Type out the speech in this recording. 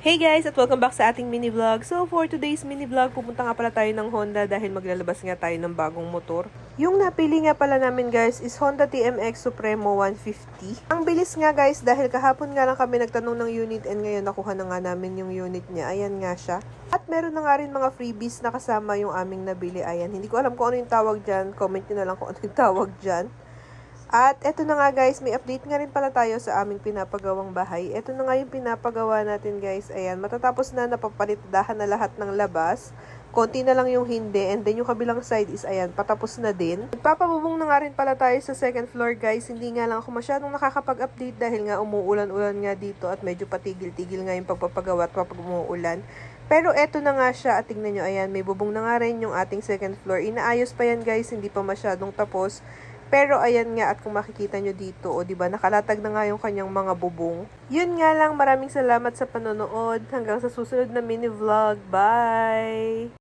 Hey guys, at welcome back sa ating mini vlog. So for today's mini vlog, pupunta nga pala tayo ng Honda dahil maglalabas nga tayo ng bagong motor. Yung napili nga pala namin guys is Honda TMX Supremo 150. Ang bilis nga guys dahil kahapon nga lang kami nagtanong ng unit and ngayon nakuha na nga namin yung unit niya. Ayan nga siya. At meron na nga rin mga freebies na kasama yung aming nabili. Ayan, hindi ko alam kung ano yung tawag dyan. Comment nyo na lang kung ano yung tawag dyan. At eto na nga guys, may update nga rin pala tayo sa aming pinapagawang bahay. Eto na nga yung pinapagawa natin guys. Ayan, matatapos na, napapalitdahan na lahat ng labas. Konti na lang yung hindi. And then yung kabilang side is ayan, patapos na din. Nagpapabubong na nga rin pala tayo sa second floor guys. Hindi nga lang ako masyadong nakakapag-update dahil nga umuulan-ulan nga dito. At medyo patigil-tigil nga yung pagpapagawa at kapag umuulan. Pero eto na nga siya at tingnan nyo, ayan, may bubong na nga rin yung ating second floor. Inaayos pa yan guys, hindi pa masyadong tapos. Pero ayan nga at kung makikita nyo dito, o diba, nakalatag na nga yung kanyang mga bubong. Yun nga lang, maraming salamat sa panonood. Hanggang sa susunod na mini vlog. Bye!